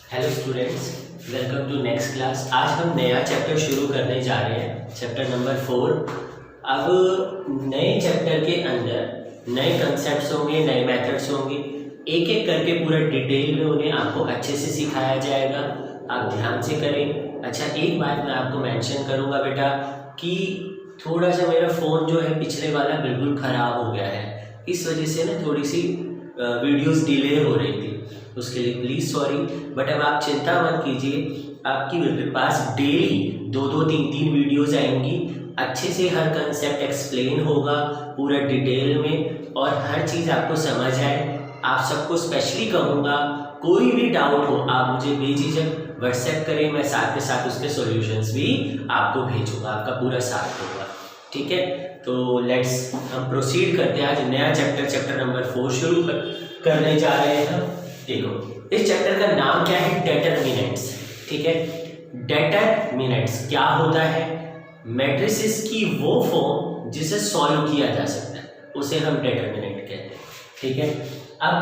Hello students, welcome to next class. आज हम नया चैप्टर शुरू करने जा रहे हैं, चैप्टर नंबर 4। अब नए चैप्टर के अंदर नए कंसेप्ट्स होंगे, नए मेथड्स होंगे, एक एक करके पूरा डिटेल में उन्हें आपको अच्छे से सिखाया जाएगा। आप ध्यान से करें। अच्छा, एक बात मैं आपको मेंशन करूँगा बेटा कि थोड़ा सा मेरा फ़ोन जो है पिछले वाला बिल्कुल ख़राब हो गया है, इस वजह से ना थोड़ी सी वीडियोस डिले हो रही थी, उसके लिए प्लीज़ सॉरी। बट अब आप चिंता मत कीजिए, आपकी पास डेली 2-2, 3-3 वीडियोस आएंगी। अच्छे से हर कंसेप्ट एक्सप्लेन होगा पूरा डिटेल में, और हर चीज़ आपको समझ आए। आप सबको स्पेशली कहूँगा, कोई भी डाउट हो आप मुझे बेझिझक व्हाट्सएप करें, मैं साथ के साथ उसके सॉल्यूशंस भी आपको भेजूँगा, आपका पूरा साथ होगा। ठीक है, तो लेट्स हम प्रोसीड करते हैं। आज नया चैप्टर नंबर 4 शुरू करने जा रहे हैं। देखो, इस चैप्टर का नाम क्या है? डेटरमिनेंट्स। ठीक है, डेटरमिनेंट्स क्या होता है? मैट्रिसेस की वो फॉर्म जिसे सॉल्व किया जा सकता है, उसे हम डेटरमिनेंट कहते हैं। ठीक है, अब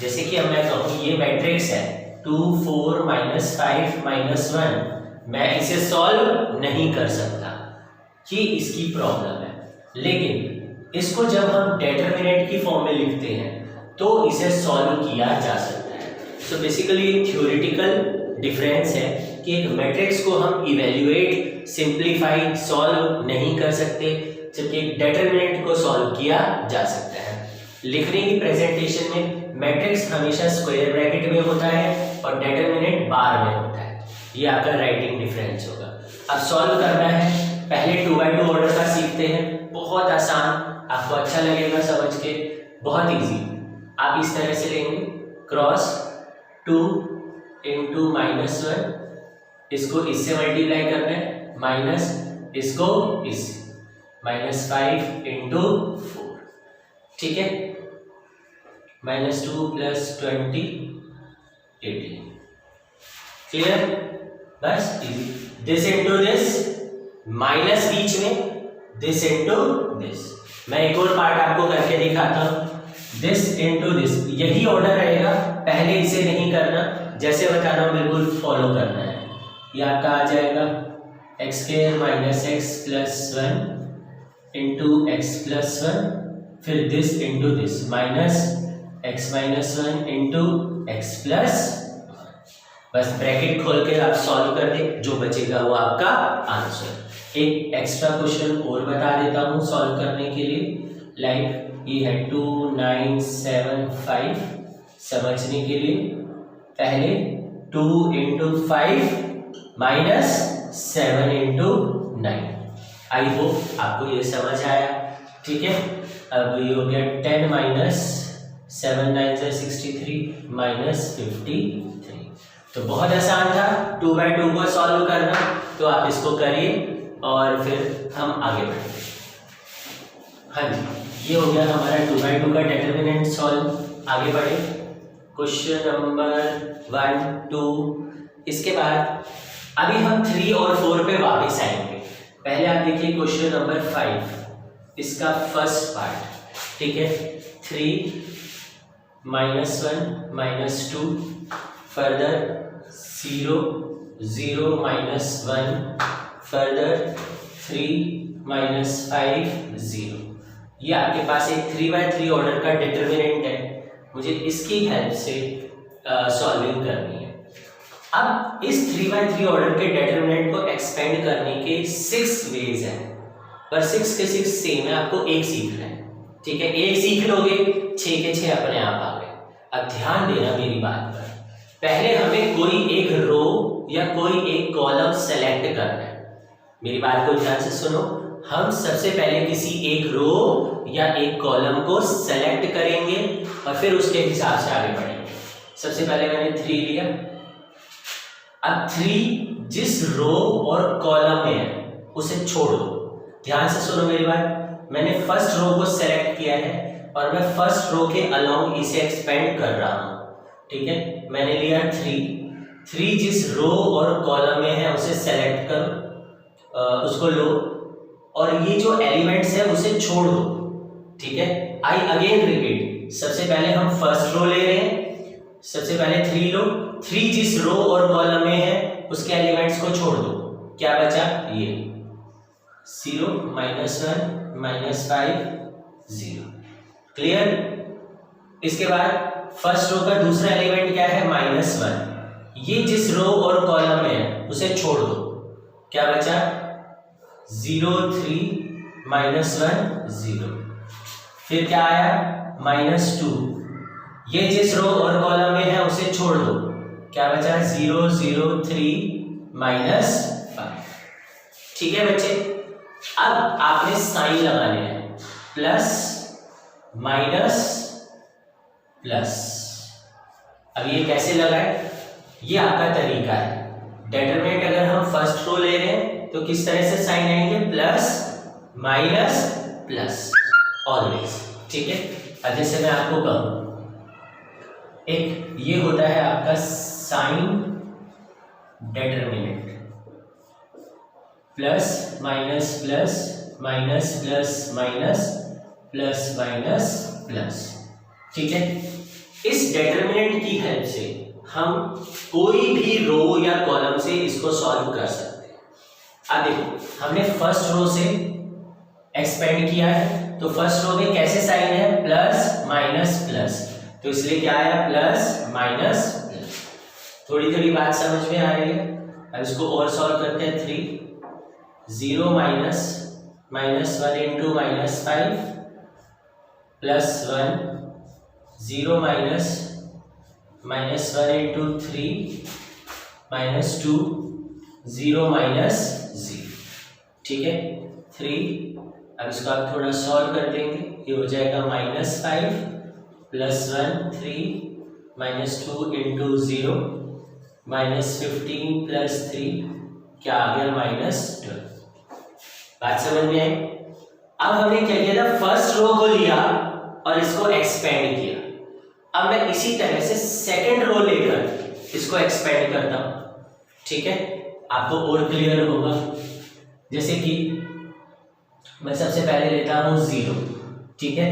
जैसे कि अब मैं कहूँ ये मैट्रिक्स है 2 4 -5 -1, मैं इसे सॉल्व नहीं कर सकता, ये इसकी प्रॉब्लम है। लेकिन इसको जब हम डेटरमिनेंट की फॉर्म में लिखते हैं तो इसे सॉल्व किया जा सकता है। सो बेसिकली एक थ्योरेटिकल डिफरेंस है कि एक मैट्रिक्स को हम इवेल्युएट, सिंप्लीफाई, सॉल्व नहीं कर सकते, जबकि एक डेटरमिनेंट को सॉल्व किया जा सकता है। लिखने की प्रेजेंटेशन में मैट्रिक्स हमेशा स्क्वायर ब्रैकेट में होता है और डेटरमिनेंट बार में होता है। ये आपका राइटिंग डिफरेंस होगा। अब सॉल्व करना है, पहले 2x2 ऑर्डर का सीखते हैं। बहुत आसान, आपको अच्छा लगेगा समझ के, बहुत इजी। आप इस तरह से लेंगे, क्रॉस 2 × -1, इसको इससे मल्टीप्लाई करना है, माइनस इसको इससे, -5 × 4। ठीक है, -2 + 20 18। क्लियर? बस easy. This into this, minus बीच में, दिस इंटू दिस। मैं एक और पार्ट आपको करके दिखाता हूँ। दिस इंटू दिस, यही ऑर्डर रहेगा, पहले इसे नहीं करना, जैसे बता रहा हूँ बिल्कुल फॉलो करना है। ये आपका आ जाएगा x² - x + 1 इंटू x + 1, फिर this into this, -x - 1 into x + 1। बस ब्रैकेट खोल के आप सॉल्व कर दे, जो बचेगा वो आपका आंसर। एक एक्स्ट्रा क्वेश्चन और बता देता हूँ सॉल्व करने के लिए। लाइक ये है 2 9 7 5। समझने के लिए पहले 2 × 5 -7 × 9। आई होप आपको ये समझ आया। ठीक है, अब ये हो गया 10 - 7 9 63 -53। तो बहुत आसान था 2x2 को सॉल्व करना, तो आप इसको करिए और फिर हम आगे बढ़ेंगे। हाँ जी, ये हो गया हमारा 2x2 का डेटरमिनेंट सॉल्व। आगे बढ़े, क्वेश्चन नंबर 1 2। इसके बाद अभी हम 3 और 4 पे वापस आएंगे। पहले आप देखिए क्वेश्चन नंबर 5, इसका फर्स्ट पार्ट। ठीक है, 3 -1 -2, further 0 0 -1, further 3 -5 0। ये आपके पास एक 3x3 ऑर्डर का डिटरमिनेंट है, मुझे इसकी हेल्प से सॉल्विंग करनी है। अब इस 3x3 ऑर्डर के डिटरमिनेंट को एक्सपेंड करने के 6 वेज हैं, पर 6 के 6 सेम है, आपको एक सीखना है। ठीक है, एक सीख लोगे 6 के 6 अपने आप आ गए। अब ध्यान देना मेरी बात पर, पहले हमें कोई एक रो या कोई एक कॉलम सेलेक्ट करना है। मेरी बात को ध्यान से सुनो। हम सबसे पहले किसी एक रो या एक कॉलम को सेलेक्ट करेंगे और फिर उसके हिसाब से आगे बढ़ेंगे। सबसे पहले मैंने 3 लिया। अब 3 जिस रो और कॉलम में है उसे छोड़ो। ध्यान से सुनो मेरी बात, मैंने फर्स्ट रो को सेलेक्ट किया है और मैं फर्स्ट रो के अलोंग इसे एक्सपेंड कर रहा हूं। ठीक है, मैंने लिया 3 जिस रो और कॉलम में है उसे सेलेक्ट करो, उसको लो, और ये जो एलिमेंट्स है उसे छोड़ दो। ठीक है, आई अगेन रिपीट, सबसे पहले हम फर्स्ट रो ले रहे हैं, सबसे पहले 3 लो, 3 जिस रो और कॉलम में है उसके एलिमेंट्स को छोड़ दो, क्या बचा ये 0 -1 -5 0। क्लियर। इसके बाद फर्स्ट रो का दूसरा एलिमेंट क्या है -1, ये जिस रो और कॉलम में है उसे छोड़ दो, क्या बचा 0 3 -1 0। फिर क्या आया -2, ये जिस रो और कॉलम में है उसे छोड़ दो, क्या बचा 0 0 3 -5। ठीक है बच्चे। अब आपने साइन लगाने हैं, प्लस माइनस प्लस। अब ये कैसे लगाए, ये आपका तरीका है। डिटरमिनेंट अगर हम फर्स्ट रो ले रहे हैं तो किस तरह से साइन आएंगे, प्लस माइनस प्लस ऑलवेज। ठीक है। अब जैसे मैं आपको कहूं, एक ये होता है आपका sign determinant, plus minus plus minus plus minus plus minus plus. ठीक है। इस डिटरमिनेंट की हेल्प से हम कोई भी रो या कॉलम से इसको सॉल्व कर सकते हैं। अब देखो हमने फर्स्ट रो से एक्सपेंड किया है, तो फर्स्ट रो में कैसे साइन है, प्लस माइनस प्लस, तो इसलिए क्या आया प्लस माइनस प्लस। थोड़ी थोड़ी बात समझ में आ रही है। अब इसको और सॉल्व करते हैं। 3 0 -1 इंटू -5 प्लस 1 0 -1 इंटू 3 -2 0 -0। ठीक है। 3, अब इसको आप थोड़ा सॉल्व कर देंगे, ये हो जाएगा -5 प्लस 1 3 -2 इंटू 0 -15 प्लस 3, क्या आ गया -12। बात समझ में आई। अब हमने क्या किया था, फर्स्ट रो को लिया और इसको एक्सपेंड किया। अब मैं इसी तरह से सेकंड रो लेकर इसको एक्सपेंड करता हूं। ठीक है, आपको और क्लियर होगा। जैसे कि मैं सबसे पहले लेता हूं 0। ठीक है।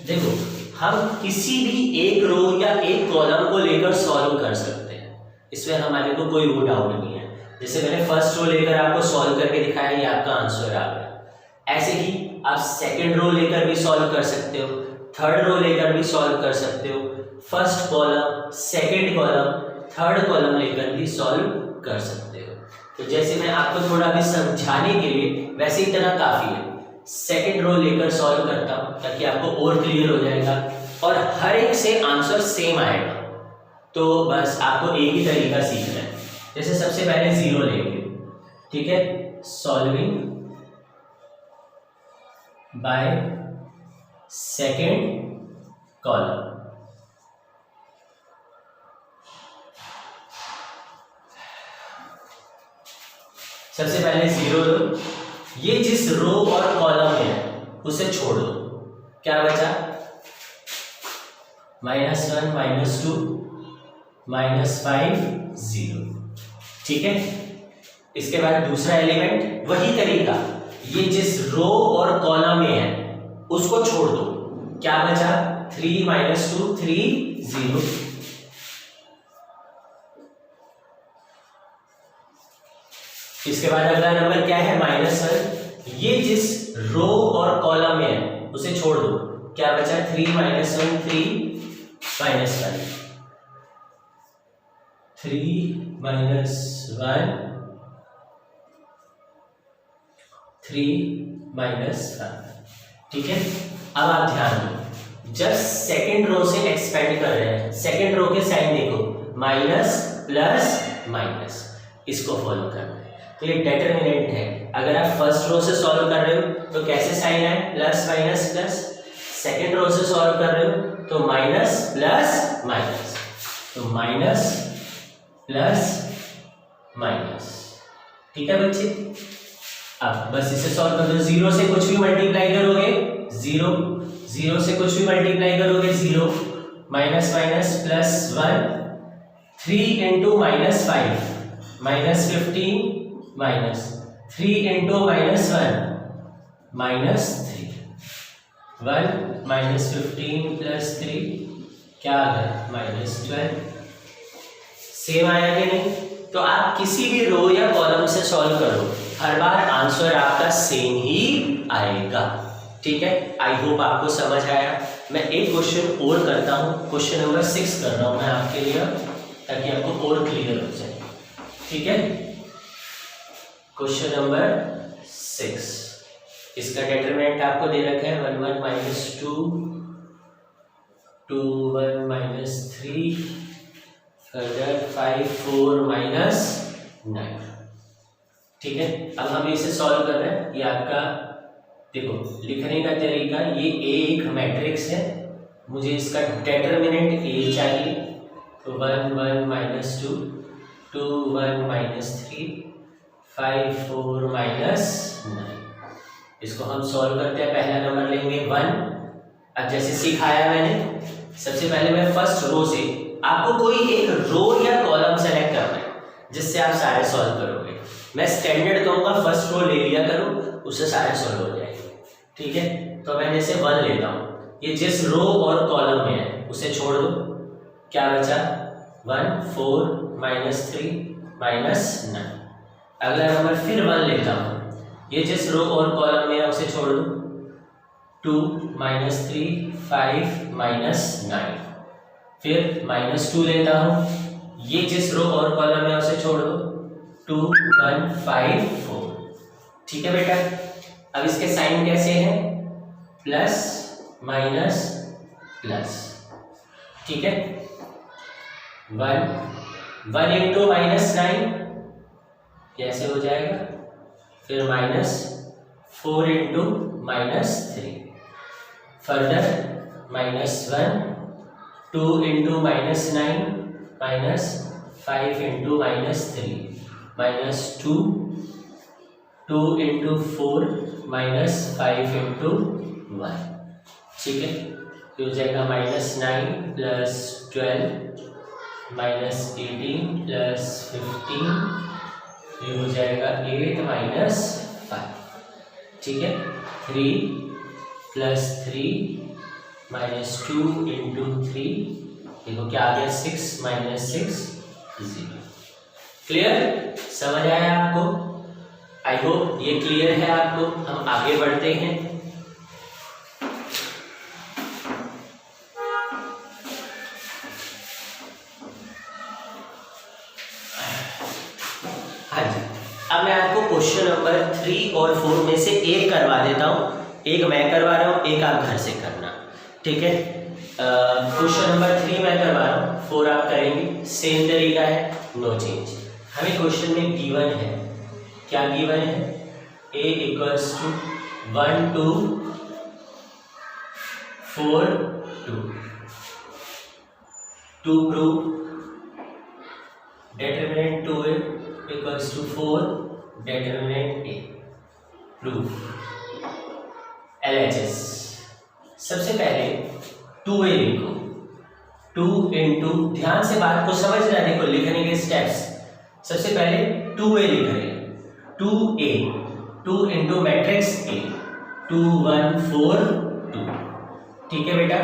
देखो हम किसी भी एक रो या एक कॉलम को लेकर सॉल्व कर सकते हैं, इसमें हमारे को कोई वो डाउट नहीं है। जैसे मैंने फर्स्ट रो लेकर आपको सॉल्व करके दिखाया, ये आपका आंसर आ गया। ऐसे ही आप सेकंड रो लेकर भी सॉल्व कर सकते हो, थर्ड रो लेकर भी सॉल्व कर सकते हो, first column second column third column लेकर भी सॉल्व कर सकते हो। तो जैसे मैं आपको थोड़ा भी समझाने के लिए, वैसे इतना काफी है, सेकंड रो लेकर सॉल्व करता हूं ताकि आपको और क्लियर हो जाएगा और हर एक से आंसर सेम आएगा। तो बस आपको एक ही तरीका सीखना है। जैसे सबसे पहले 0 लेंगे। ठीक है, सॉल्विंग बाय सेकंड कॉलम। सबसे पहले 0 लो, ये जिस रो और कॉलम में है उसे छोड़ दो, क्या बचा -1 -2 -5 0। ठीक है। इसके बाद दूसरा एलिमेंट वही तरीका, ये जिस रो और कॉलम में है उसको छोड़ दो, क्या बचा 3 -2 3 0। इसके बाद अगला नंबर क्या है -1, ये जिस रो और कॉलम में है उसे छोड़ दो, क्या बचा 3 -1 3 -1 3 -1 3 -1। ठीक है। अब आप ध्यान दो, जब सेकंड रो से एक्सपेंड कर रहे हैं, सेकंड रो के साइन देखो, माइनस प्लस माइनस, इसको फॉलो करना है। तो ये डिटरमिनेंट है। अगर आप फर्स्ट रो से सॉल्व कर रहे हो तो कैसे साइन है, plus minus plus. Second row से सॉल्व कर रहे हो तो माइनस प्लस माइनस, तो माइनस प्लस माइनस। ठीक है बच्चे। अब बस इसे सॉल्व कर दो। 0 से कुछ भी मल्टीप्लाई करोगे 0, 0 से कुछ भी मल्टीप्लाई करोगे 0, minus minus plus 1, 3 into -5 -15 minus 3 into -1 -3, 1 -15 plus 3 क्या आ गया -12। सेम आया कि नहीं? तो आप किसी भी रो या कॉलम से सॉल्व करो, हर बार आंसर आपका सेम ही आएगा। ठीक है, आई होप आपको समझ आया। मैं एक क्वेश्चन और करता हूँ, क्वेश्चन नंबर 6 कर रहा हूँ मैं आपके लिए, ताकि आपको और क्लियर हो जाए। ठीक है, क्वेश्चन नंबर 6, इसका डिटरमिनेंट आपको दे रखा है 1 1 - 2 2 1 - 3 फर्दर 5 4 - 9। ठीक है, अब हम इसे सॉल्व कर रहे हैं। ये आपका देखो लिखने का तरीका, ये एक मैट्रिक्स है, मुझे इसका डिटरमिनेंट ए चाहिए, तो 1 1 - 2 2 1 - 3 5 4 - 9। इसको हम सॉल्व करते हैं। पहला नंबर लेंगे 1। अब जैसे सिखाया मैंने, सबसे पहले मैं फर्स्ट रो से, आपको कोई एक रो या कॉलम सेलेक्ट करना है जिससे आप सारे सॉल्व करोगे। मैं स्टैंडर्ड कहूँगा, फर्स्ट रो ले लिया करो, उससे सारे सॉल्व हो जाएंगे। ठीक है, तो मैं जैसे 1 लेता हूँ, ये जिस रो और कॉलम में है उसे छोड़ दो, क्या बचा 1 4 - 3 - 9। अगला नंबर फिर 1 लेता हूँ, ये जिस रो और कॉलम में है उसे छोड़ दो, 2 - 3 5 - 9। फिर -2 लेता हूँ, ये जिस रो और कॉलम में है उसे छोड़ दो, 2 1 5 4। ठीक है बेटा, अब इसके साइन कैसे हैं, प्लस माइनस प्लस। ठीक है, 1 1 × -9 कैसे हो जाएगा, फिर -4 × -3, फर्दर -1 2 × -9 -5 × -3 -2 2 × 4 -5 × 1। ठीक है, तो हो जाएगा -9 + 12 -18 + 15, ये हो जाएगा 8 - 5। ठीक है, 3 + 3 -2 × 3, देखो क्या आ गया 6 - 6 0। क्लियर, समझ आया आपको? आई होप ये क्लियर है आपको। हम आगे बढ़ते हैं। हाँ जी, अब मैं आपको क्वेश्चन नंबर 3 और 4 में से एक करवा देता हूँ, एक मैं करवा रहा हूँ, एक आप घर से करना। ठीक है, क्वेश्चन नंबर 3 मैं करवा रहा हूँ, 4 आप करेंगे, सेम तरीका है, नो चेंज। हमें क्वेश्चन में गिवन है, क्या गिवन है, a = 1 2 4 2 to prove determinant 2a = 4 determinant a, prove LHS। सबसे पहले 2a लिखो, 2 × ध्यान से बात को समझना, देखो लिखने के स्टेप्स। सबसे पहले 2a लिख रहे हैं, 2a 2 × मैट्रिक्स a 2 1 4 2। ठीक है बेटा,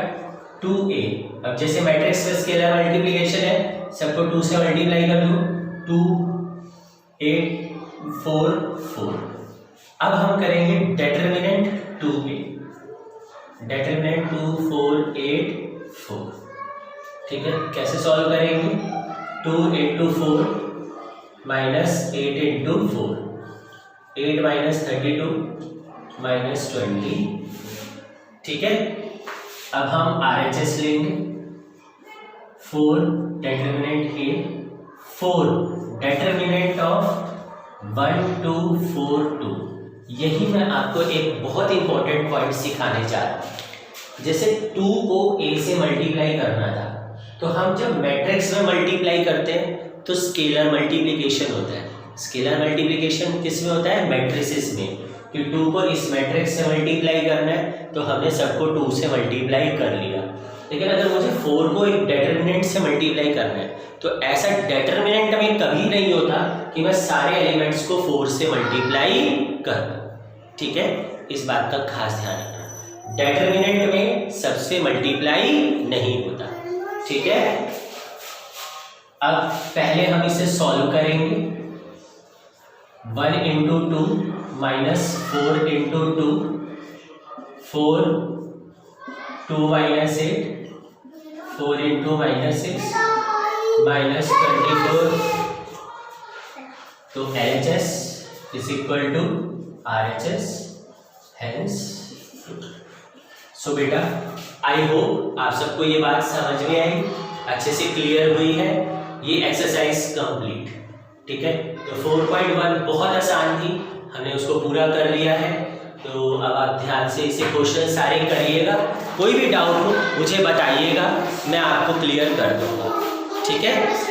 2a, अब जैसे मैट्रिक्स में स्केलर मल्टीप्लिकेशन है, सबको 2 से मल्टीप्लाई कर दो, 2 8 4 4। अब हम करेंगे डिटरमिनेंट 2a, डिटरमिनेंट 2 4 8 4। ठीक है, कैसे सॉल्व करेंगे, 2 × 4 -8 × 4 8 - 32 -20। ठीक है, अब हम RHS लेंगे, 4 डिटरमिनेंट a, 4 डिटरमिनेंट ऑफ 1 2 4 2। यही मैं आपको एक बहुत इंपॉर्टेंट पॉइंट सिखाने जा रहा हूँ। जैसे 2 को a से मल्टीप्लाई करना था, तो हम जब मैट्रिक्स में मल्टीप्लाई करते हैं तो स्केलर मल्टीप्लिकेशन होता है। स्केलर मल्टीप्लिकेशन किस में होता है, मैट्रिसेस में, कि 2 को इस मैट्रिक्स से मल्टीप्लाई करना है तो हमने सबको 2 से मल्टीप्लाई कर लिया। लेकिन अगर मुझे 4 को एक डिटरमिनेंट से मल्टीप्लाई करना है तो ऐसा डिटरमिनेंट में कभी नहीं होता कि मैं सारे एलिमेंट्स को 4 से मल्टीप्लाई कर दूं। ठीक है, इस बात का खास ध्यान रखना, डिटरमिनेंट में सबसे मल्टीप्लाई नहीं होता। ठीक है, अब पहले हम इसे सॉल्व करेंगे। 1 into 2 minus 4 into 2, 4, 2 minus 8, 4 into minus 6 minus 24। तो LHS is equal to RHS, hence. So बेटा आई होप आप सबको ये बात समझ में आई, अच्छे से क्लियर हुई है। ये एक्सरसाइज कंप्लीट, ठीक है। तो 4.1 बहुत आसान थी, हमने उसको पूरा कर लिया है। तो अब आप ध्यान से इसे क्वेश्चन सारे करिएगा, कोई भी डाउट हो मुझे बताइएगा, मैं आपको क्लियर कर दूंगा, ठीक है।